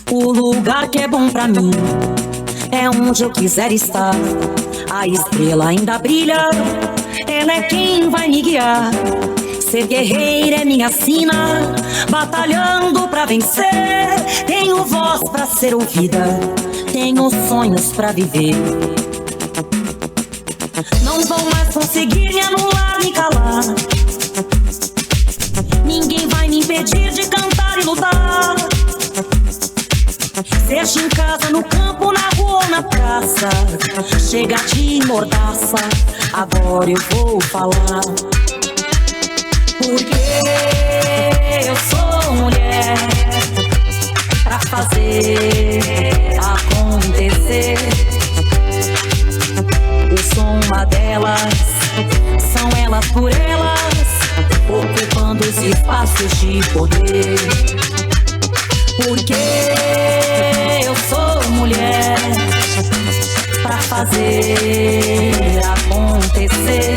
O lugar que é bom pra mim é onde eu quiser estar. A estrela ainda brilha, ela é quem vai me guiar. Ser guerreira é minha sina, batalhando pra vencer. Tenho voz pra ser ouvida, tenho sonhos pra viver. Não vão mais conseguir me anular, me calar. Ninguém vai me impedir de cantar e lutar. Seja em casa, no campo, na rua ou na praça, chega de mordaça, agora eu vou falar. Porque eu sou mulher pra fazer acontecer. Eu sou uma delas, são elas por elas, ocupando os espaços de poder. Porque eu sou mulher pra fazer acontecer.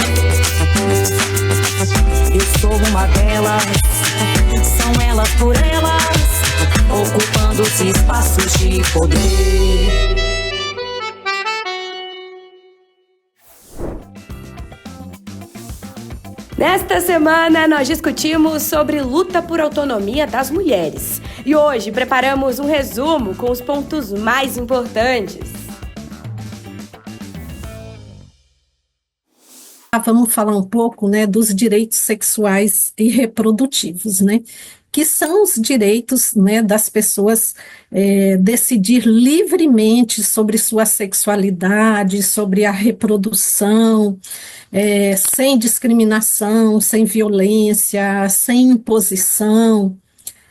Eu sou uma delas, são elas por elas, ocupando os espaços de poder. Nesta semana, nós discutimos sobre luta por autonomia das mulheres. E hoje preparamos um resumo com os pontos mais importantes. Vamos falar um pouco, dos direitos sexuais e reprodutivos, que são os direitos, das pessoas decidir livremente sobre sua sexualidade, sobre a reprodução, sem discriminação, sem violência, sem imposição.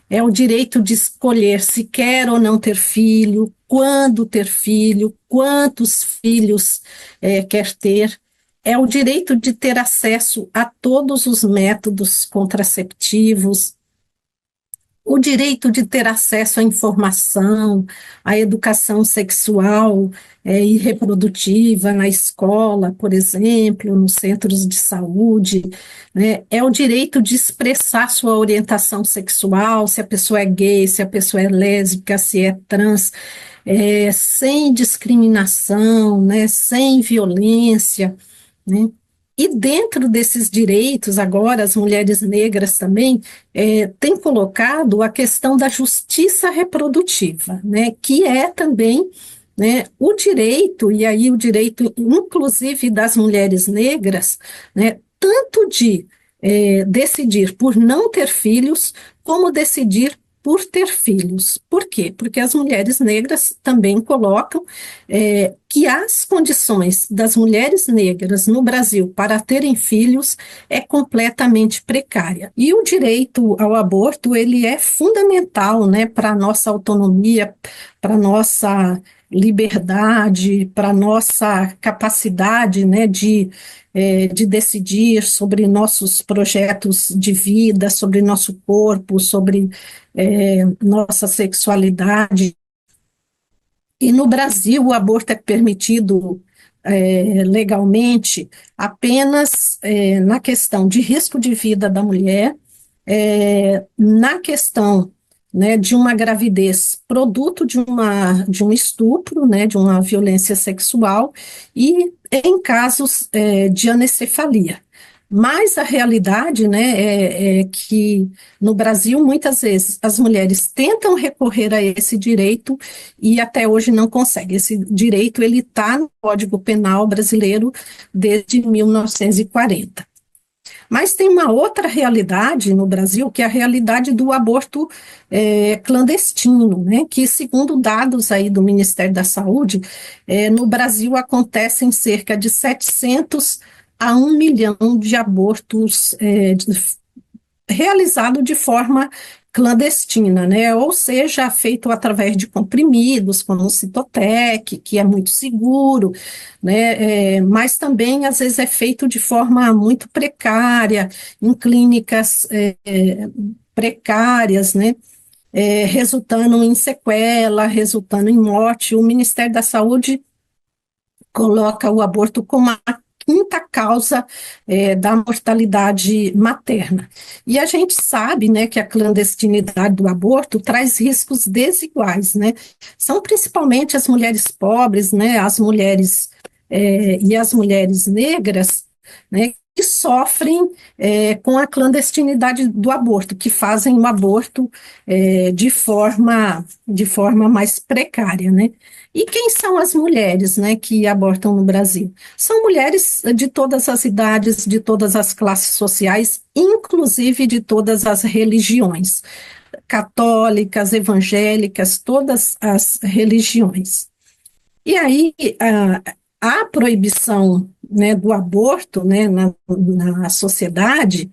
É o direito de escolher se quer ou não ter filho, quando ter filho, quantos filhos quer ter. É o direito de ter acesso a todos os métodos contraceptivos, o direito de ter acesso à informação, à educação sexual e reprodutiva na escola, por exemplo, nos centros de saúde, é o direito de expressar sua orientação sexual, se a pessoa é gay, se a pessoa é lésbica, se é trans, sem discriminação, sem violência, E dentro desses direitos, agora, as mulheres negras também têm colocado a questão da justiça reprodutiva, que é também o direito, e aí o direito, inclusive, das mulheres negras, tanto de decidir por não ter filhos, como decidir por ter filhos. Por quê? Porque as mulheres negras também colocam que as condições das mulheres negras no Brasil para terem filhos é completamente precária. E o direito ao aborto, ele é fundamental, para a nossa autonomia, para a nossa liberdade, para a nossa capacidade, de decidir sobre nossos projetos de vida, sobre nosso corpo, sobre nossa sexualidade. E no Brasil, o aborto é permitido legalmente apenas na questão de risco de vida da mulher, na questão de uma gravidez produto de um estupro, de uma violência sexual, e em casos de anencefalia. Mas a realidade é que no Brasil, muitas vezes, as mulheres tentam recorrer a esse direito e até hoje não conseguem. Esse direito ele está no Código Penal brasileiro desde 1940. Mas tem uma outra realidade no Brasil, que é a realidade do aborto clandestino, que, segundo dados aí do Ministério da Saúde, no Brasil acontecem cerca de 700 a 1 milhão de abortos realizados de forma clandestina, ou seja, feito através de comprimidos, como o Citotec, que é muito seguro, mas também, às vezes, é feito de forma muito precária, em clínicas precárias, resultando em sequela, resultando em morte. O Ministério da Saúde coloca o aborto como a quinta causa da mortalidade materna. E a gente sabe, né, que a clandestinidade do aborto traz riscos desiguais, né? São principalmente as mulheres pobres, né, as mulheres e as mulheres negras, né, que sofrem com a clandestinidade do aborto, que fazem o aborto de forma mais precária, né? E quem são as mulheres, né, que abortam no Brasil? São mulheres de todas as idades, de todas as classes sociais, inclusive de todas as religiões, católicas, evangélicas, todas as religiões. E aí, a proibição, né, do aborto, né, na sociedade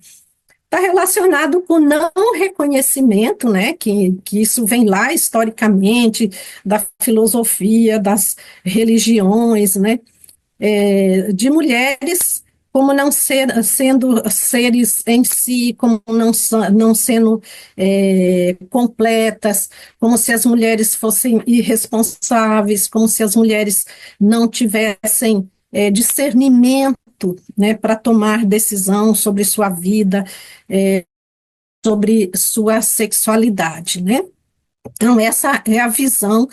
está relacionado com o não reconhecimento, né, que isso vem lá historicamente da filosofia, das religiões, né, de mulheres como sendo seres em si, como não sendo completas, como se as mulheres fossem irresponsáveis, como se as mulheres não tivessem discernimento, né, para tomar decisão sobre sua vida, sobre sua sexualidade, né? Então, essa é a visão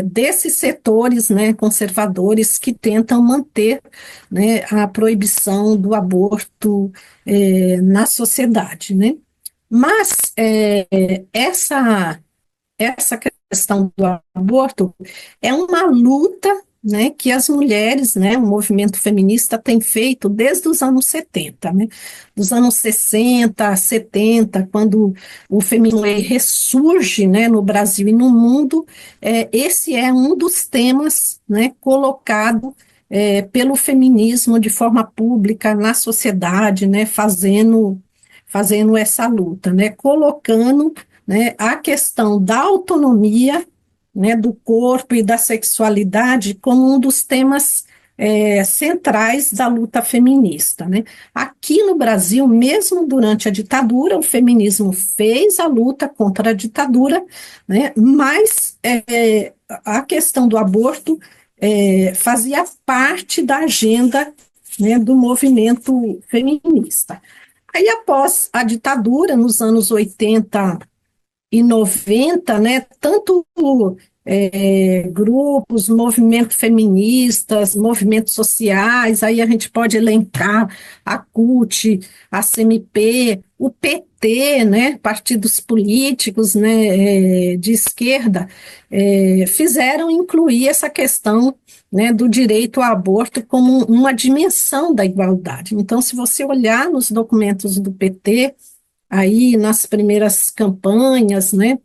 desses setores, né, conservadores que tentam manter, né, a proibição do aborto na sociedade, né? Mas essa questão do aborto é uma luta, né, que as mulheres, né, o movimento feminista tem feito desde os anos 70, né, dos anos 60, 70, quando o feminismo ressurge, né, no Brasil e no mundo, esse é um dos temas, né, colocado pelo feminismo de forma pública na sociedade, né, fazendo essa luta, né, colocando, né, a questão da autonomia, né, do corpo e da sexualidade como um dos temas centrais da luta feminista, né? Aqui no Brasil, mesmo durante a ditadura, o feminismo fez a luta contra a ditadura, né, mas a questão do aborto fazia parte da agenda, né, do movimento feminista. Aí, após a ditadura, nos anos 80 e 90, né, tanto grupos, movimentos feministas, movimentos sociais, aí a gente pode elencar a CUT, a CMP, o PT, né, partidos políticos, né, de esquerda, fizeram incluir essa questão, né, do direito ao aborto como uma dimensão da igualdade. Então, se você olhar nos documentos do PT, aí nas primeiras campanhas, né,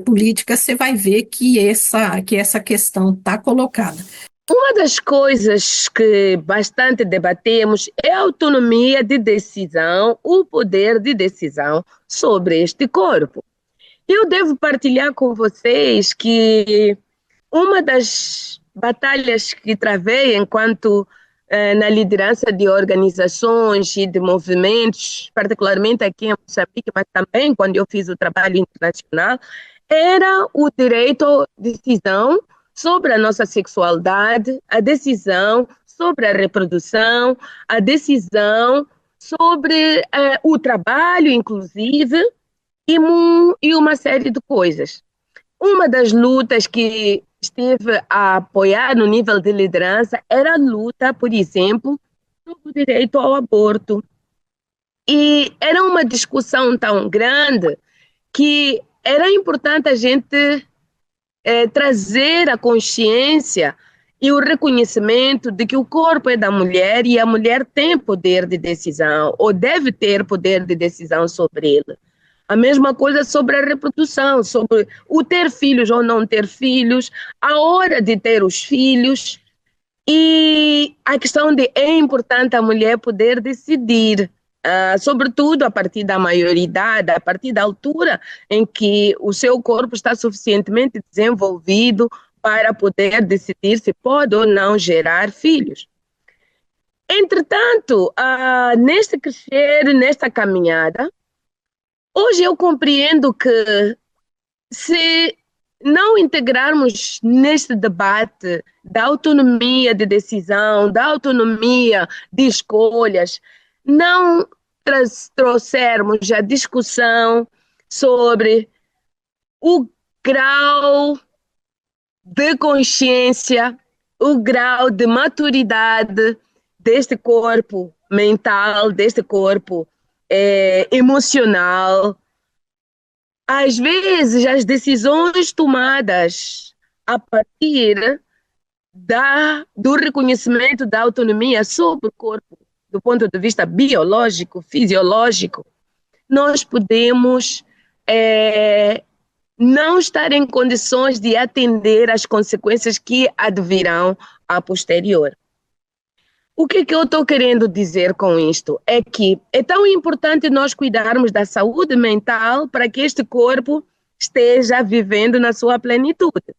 políticas, você vai ver que essa questão está colocada. Uma das coisas que bastante debatemos é a autonomia de decisão, o poder de decisão sobre este corpo. Eu devo partilhar com vocês que uma das batalhas que travei enquanto na liderança de organizações e de movimentos, particularmente aqui em Moçambique, mas também quando eu fiz o trabalho internacional, era o direito à decisão sobre a nossa sexualidade, a decisão sobre a reprodução, a decisão sobre o trabalho, inclusive, e uma série de coisas. Uma das lutas que esteve a apoiar no nível de liderança era a luta, por exemplo, sobre o direito ao aborto. E era uma discussão tão grande que era importante a gente trazer a consciência e o reconhecimento de que o corpo é da mulher e a mulher tem poder de decisão, ou deve ter poder de decisão sobre ele. A mesma coisa sobre a reprodução, sobre o ter filhos ou não ter filhos, a hora de ter os filhos, e a questão de é importante a mulher poder decidir, sobretudo a partir da maioridade, a partir da altura em que o seu corpo está suficientemente desenvolvido para poder decidir se pode ou não gerar filhos. Entretanto, neste crescer, nesta caminhada, hoje eu compreendo que se não integrarmos neste debate da autonomia de decisão, da autonomia de escolhas, não trouxermos a discussão sobre o grau de consciência, o grau de maturidade deste corpo mental, deste corpo emocional. Às vezes, as decisões tomadas a partir do reconhecimento da autonomia sobre o corpo, do ponto de vista biológico, fisiológico, nós podemos não estar em condições de atender às consequências que advirão a posterior. O que eu estou querendo dizer com isto? É que é tão importante nós cuidarmos da saúde mental para que este corpo esteja vivendo na sua plenitude.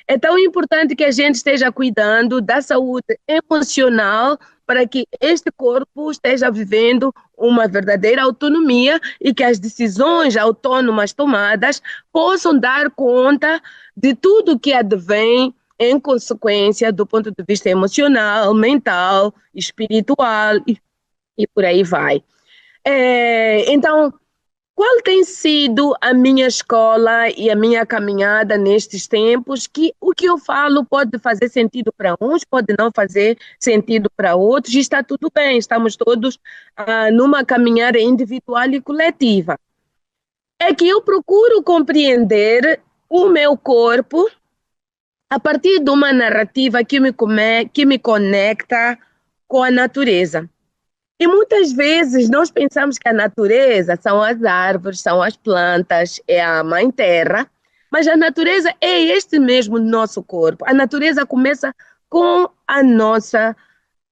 É tão importante que a gente esteja cuidando da saúde emocional para que este corpo esteja vivendo uma verdadeira autonomia e que as decisões autônomas tomadas possam dar conta de tudo que advém em consequência do ponto de vista emocional, mental, espiritual e por aí vai. Então, qual tem sido a minha escola e a minha caminhada nestes tempos? Que o que eu falo pode fazer sentido para uns, pode não fazer sentido para outros, e está tudo bem, estamos todos numa caminhada individual e coletiva. É que eu procuro compreender o meu corpo a partir de uma narrativa que me conecta com a natureza. E muitas vezes nós pensamos que a natureza são as árvores, são as plantas, é a mãe terra, mas a natureza é este mesmo nosso corpo. A natureza começa com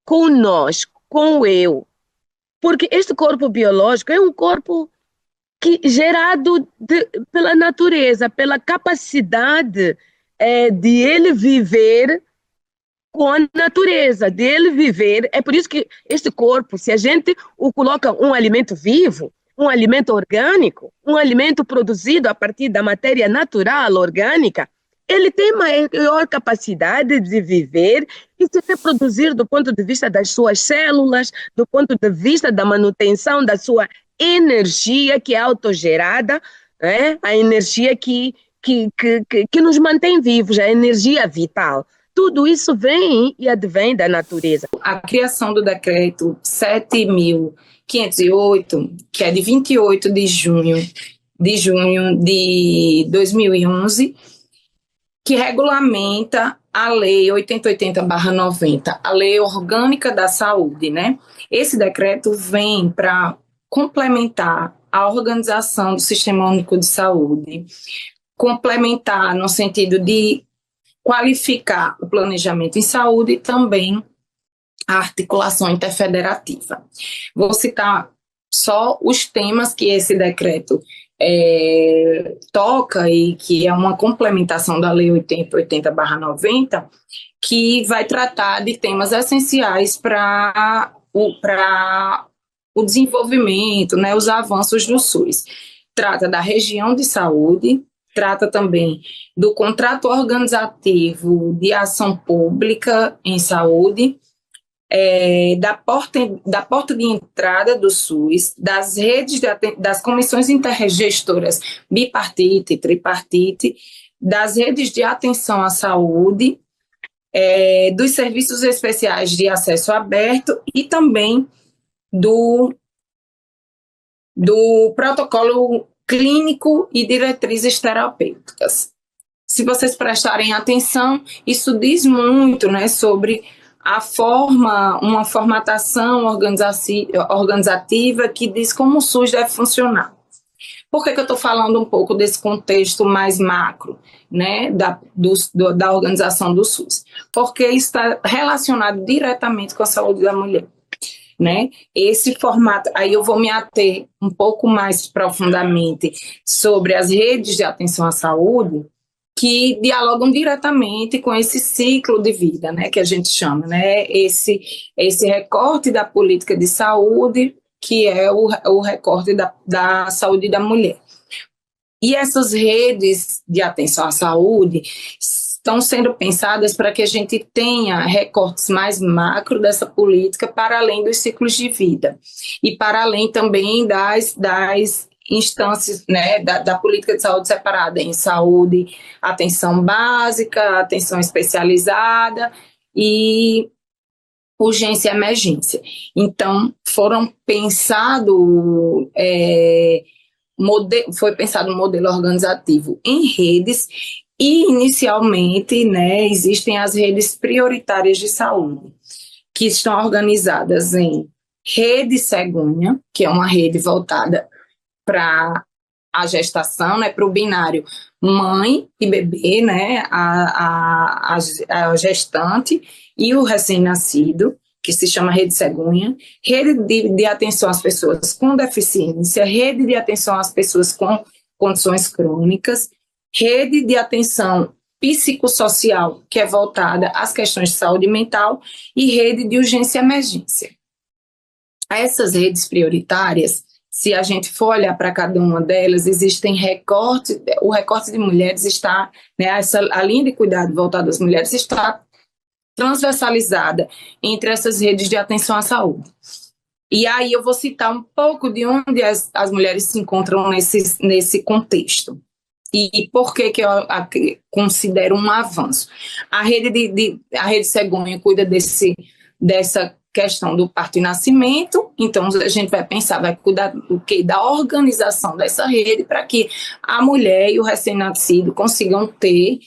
com nós, com o eu. Porque este corpo biológico é um corpo gerado pela natureza, pela capacidade de ele viver com a natureza, de ele viver. É por isso que este corpo, se a gente o coloca um alimento vivo, um alimento orgânico, um alimento produzido a partir da matéria natural, orgânica, ele tem maior capacidade de viver e se reproduzir do ponto de vista das suas células, do ponto de vista da manutenção da sua energia que é autogerada, a energia que nos mantém vivos, a energia vital. Tudo isso vem e advém da natureza. A criação do decreto 7.508, que é de 28 de junho de 2011, que regulamenta a Lei 8080/90, a Lei Orgânica da Saúde, né? Esse decreto vem para complementar a organização do Sistema Único de Saúde, complementar no sentido de qualificar o planejamento em saúde e também a articulação interfederativa. Vou citar só os temas que esse decreto toca e que é uma complementação da Lei 8080/90, que vai tratar de temas essenciais para o desenvolvimento, né, os avanços do SUS. Trata da região de saúde, trata também do contrato organizativo de ação pública em saúde, da porta de entrada do SUS, das redes, das comissões intergestoras bipartite e tripartite, das redes de atenção à saúde, dos serviços especiais de acesso aberto e também do protocolo clínico e diretrizes terapêuticas. Se vocês prestarem atenção, isso diz muito, né, sobre uma formatação organizativa que diz como o SUS deve funcionar. Por que eu estou falando um pouco desse contexto mais macro, né, da organização do SUS? Porque está relacionado diretamente com a saúde da mulher. Né? Esse formato, aí eu vou me ater um pouco mais profundamente sobre as redes de atenção à saúde, que dialogam diretamente com esse ciclo de vida, né, que a gente chama, né, esse recorte da política de saúde, que é o recorte da saúde da mulher. E essas redes de atenção à saúde estão sendo pensadas para que a gente tenha recortes mais macro dessa política para além dos ciclos de vida e para além também das instâncias, né, da política de saúde separada em saúde, atenção básica, atenção especializada e urgência e emergência. Então, foi pensado um modelo organizativo em redes e, inicialmente, né, existem as redes prioritárias de saúde, que estão organizadas em Rede Cegonha, que é uma rede voltada para a gestação, né, para o binário mãe e bebê, né, a gestante e o recém-nascido, que se chama Rede Cegonha, rede de atenção às pessoas com deficiência, rede de atenção às pessoas com condições crônicas, rede de atenção psicossocial, que é voltada às questões de saúde mental, e rede de urgência e emergência. Essas redes prioritárias, se a gente for olhar para cada uma delas, existem recortes, o recorte de mulheres está, né, a linha de cuidado voltada às mulheres está transversalizada entre essas redes de atenção à saúde. E aí eu vou citar um pouco de onde as mulheres se encontram nesse contexto. E por que eu considero um avanço? A rede Cegonha cuida dessa questão do parto e nascimento, então a gente vai pensar, vai cuidar do quê? Da organização dessa rede para que a mulher e o recém-nascido consigam ter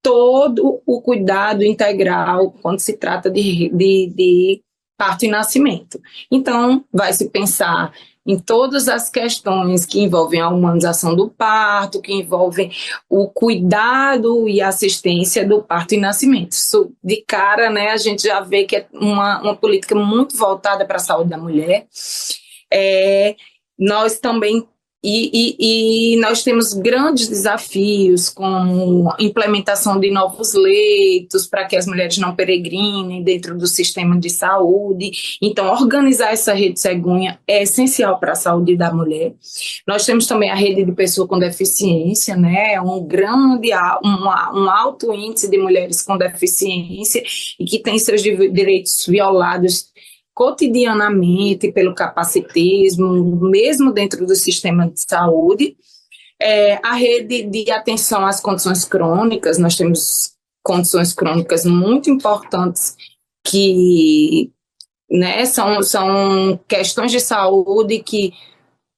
todo o cuidado integral quando se trata de parto e nascimento. Então, vai se pensar em todas as questões que envolvem a humanização do parto, que envolvem o cuidado e assistência do parto e nascimento. Isso, de cara, né, a gente já vê que é uma política muito voltada para a saúde da mulher. Nós também nós temos grandes desafios, como implementação de novos leitos para que as mulheres não peregrinem dentro do sistema de saúde. Então, organizar essa rede Cegonha é essencial para a saúde da mulher. Nós temos também a rede de pessoa com deficiência, né? Um alto índice de mulheres com deficiência e que têm seus direitos violados cotidianamente pelo capacitismo, mesmo dentro do sistema de saúde. A rede de atenção às condições crônicas, nós temos condições crônicas muito importantes que, né, são questões de saúde que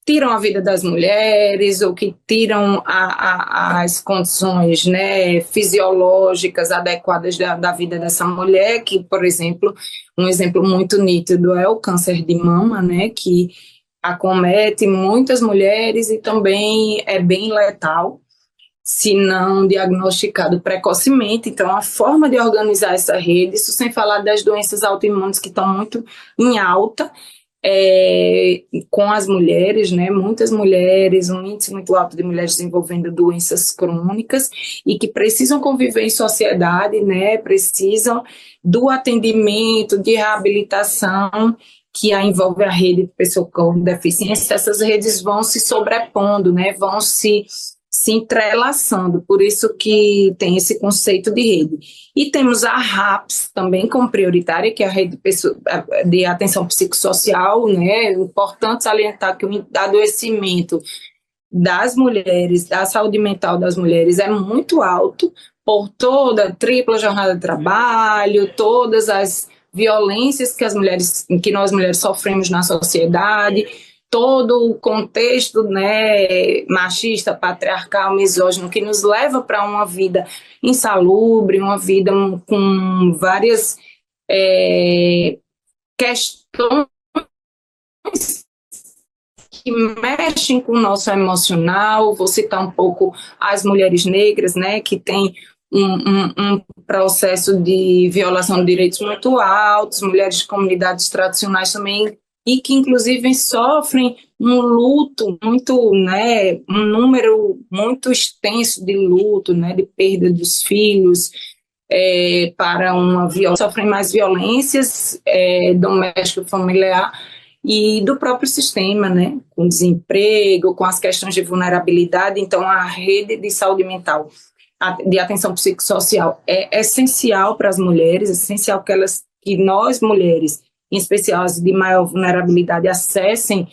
tiram a vida das mulheres ou que tiram as condições, né, fisiológicas adequadas da vida dessa mulher, que, por exemplo, um exemplo muito nítido é o câncer de mama, né, que acomete muitas mulheres e também é bem letal, se não diagnosticado precocemente. Então, a forma de organizar essa rede, isso sem falar das doenças autoimunes que estão muito em alta, com as mulheres, né, muitas mulheres, um índice muito alto de mulheres desenvolvendo doenças crônicas e que precisam conviver em sociedade, né, precisam do atendimento, de reabilitação que envolve a rede de pessoas com deficiência. Essas redes vão se sobrepondo, né, vão se entrelaçando, por isso que tem esse conceito de rede. E temos a RAPS também como prioritária, que é a rede de atenção psicossocial, né? É importante salientar que o adoecimento das mulheres, da saúde mental das mulheres é muito alto, por toda a tripla jornada de trabalho, todas as violências que nós mulheres sofremos na sociedade, todo o contexto, né, machista, patriarcal, misógino, que nos leva para uma vida insalubre, uma vida com várias questões que mexem com o nosso emocional. Vou citar um pouco as mulheres negras, né, que têm um processo de violação de direitos muito altos, mulheres de comunidades tradicionais também, e que inclusive sofrem um luto muito, né, um número muito extenso de luto, né, de perda dos filhos, para uma violência, sofrem mais violências domésticas familiar e do próprio sistema, né, com desemprego, com as questões de vulnerabilidade. Então, a rede de saúde mental, de atenção psicossocial, é essencial para as mulheres, é essencial que nós mulheres, em especial as de maior vulnerabilidade, acessem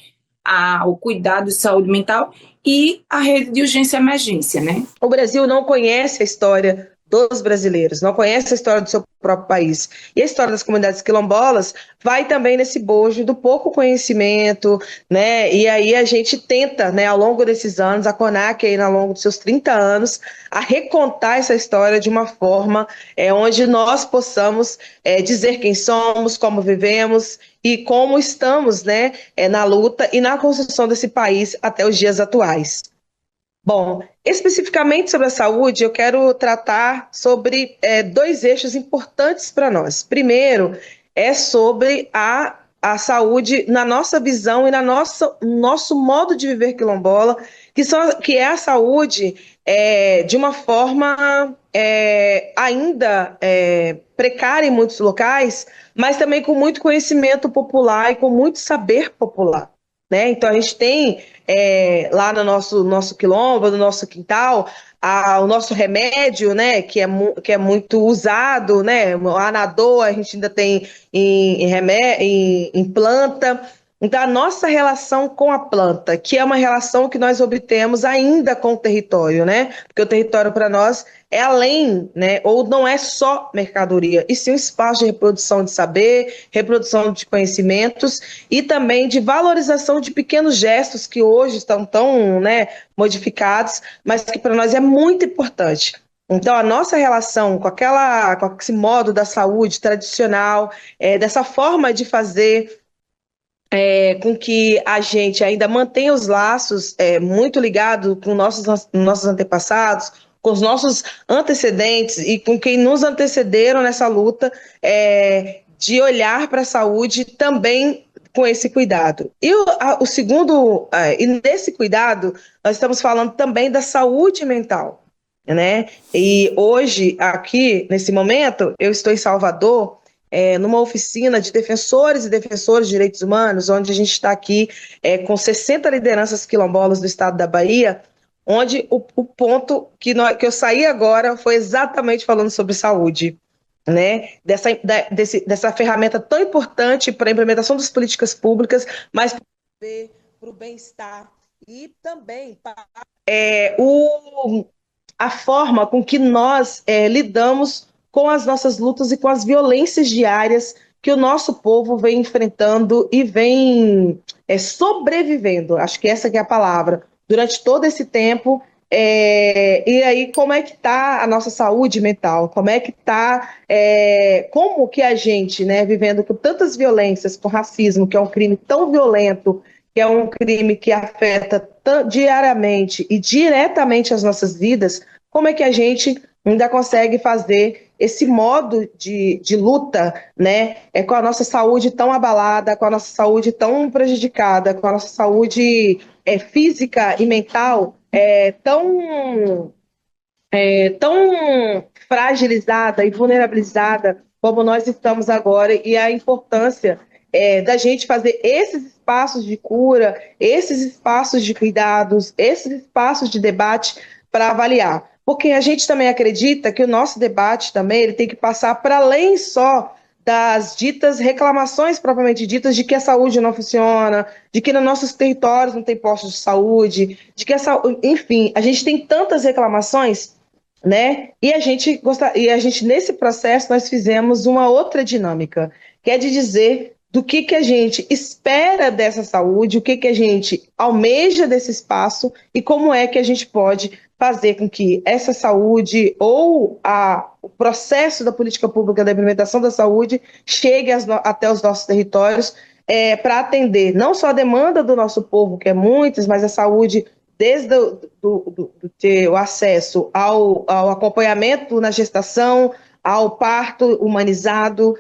ao cuidado de saúde mental e a rede de urgência e emergência, né? O Brasil não conhece a história dos brasileiros, não conhece a história do seu próprio país. E a história das comunidades quilombolas vai também nesse bojo do pouco conhecimento, né? E aí a gente tenta, né, ao longo desses anos, a CONAC, aí, ao longo dos seus 30 anos, a recontar essa história de uma forma onde nós possamos dizer quem somos, como vivemos e como estamos, né, na luta e na construção desse país até os dias atuais. Bom, especificamente sobre a saúde, eu quero tratar sobre dois eixos importantes para nós. Primeiro, é sobre a saúde na nossa visão e no nosso modo de viver quilombola, que é a saúde de uma forma ainda precária em muitos locais, mas também com muito conhecimento popular e com muito saber popular. Né? Então, a gente tem lá no nosso quilombo, no nosso quintal, o nosso remédio, né, que é muito usado, né, o anador a gente ainda tem em planta. Então, a nossa relação com a planta, que é uma relação que nós obtemos ainda com o território, né? Porque o território para nós é além, né? Ou não é só mercadoria, e sim um espaço de reprodução de saber, reprodução de conhecimentos e também de valorização de pequenos gestos que hoje estão tão, né, modificados, mas que para nós é muito importante. Então, a nossa relação com esse modo da saúde tradicional, dessa forma de fazer com que a gente ainda mantenha os laços muito ligados com nossos antepassados, com os nossos antecedentes e com quem nos antecederam nessa luta, de olhar para a saúde também com esse cuidado. E o segundo, e nesse cuidado, nós estamos falando também da saúde mental, né? E hoje, aqui, nesse momento, eu estou em Salvador, numa oficina de defensores e defensoras de direitos humanos, onde a gente está aqui com 60 lideranças quilombolas do estado da Bahia, onde o ponto que eu saí agora foi exatamente falando sobre saúde, né? Dessa ferramenta tão importante para a implementação das políticas públicas, mas para o bem-estar e também para a forma com que nós lidamos com as nossas lutas e com as violências diárias que o nosso povo vem enfrentando e vem sobrevivendo, acho que essa que é a palavra, durante todo esse tempo. E aí, como é que está a nossa saúde mental? Como é que está, como que a gente, né, vivendo com tantas violências, com racismo, que é um crime tão violento, que é um crime que afeta diariamente e diretamente as nossas vidas, como é que a gente ainda consegue fazer esse modo de luta, né, com a nossa saúde tão abalada, com a nossa saúde tão prejudicada, com a nossa saúde física e mental tão fragilizada e vulnerabilizada como nós estamos agora, e a importância da gente fazer esses espaços de cura, esses espaços de cuidados, esses espaços de debate para avaliar. Porque a gente também acredita que o nosso debate também ele tem que passar para além só das ditas reclamações propriamente ditas de que a saúde não funciona, de que nos nossos territórios não tem postos de saúde, de que enfim, a gente tem tantas reclamações, né? E a gente nesse processo nós fizemos uma outra dinâmica, que é de dizer do que a gente espera dessa saúde, o que a gente almeja desse espaço e como é que a gente pode fazer com que essa saúde ou o processo da política pública da implementação da saúde chegue até os nossos territórios para atender não só a demanda do nosso povo, que é muitas, mas a saúde desde ter o acesso ao acompanhamento na gestação, ao parto humanizado,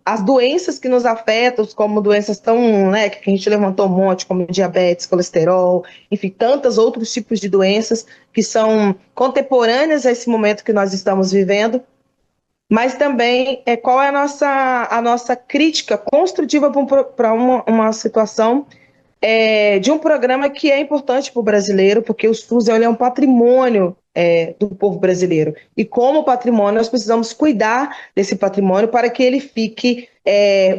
as doenças que nos afetam, como doenças tão, né, que a gente levantou um monte, como diabetes, colesterol, enfim, tantos outros tipos de doenças que são contemporâneas a esse momento que nós estamos vivendo. mas também qual é a nossa crítica construtiva para uma situação de um programa que é importante para o brasileiro, porque o SUS ele é um patrimônio do povo brasileiro. E como patrimônio, nós precisamos cuidar desse patrimônio para que ele fique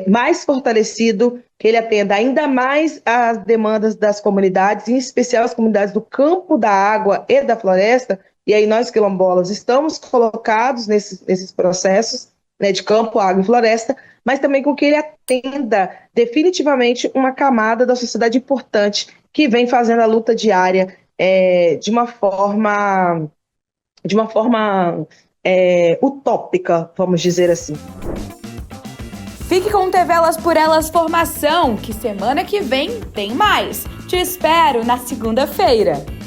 mais fortalecido, que ele atenda ainda mais às demandas das comunidades, em especial as comunidades do campo, da água e da floresta. E aí nós, quilombolas, estamos colocados nesses processos, né, de campo, água e floresta, mas também com que ele atenda definitivamente uma camada da sociedade importante que vem fazendo a luta diária de uma forma utópica, vamos dizer assim. Fique com o TV Elas por Elas Formação, que semana que vem tem mais. Te espero na segunda-feira.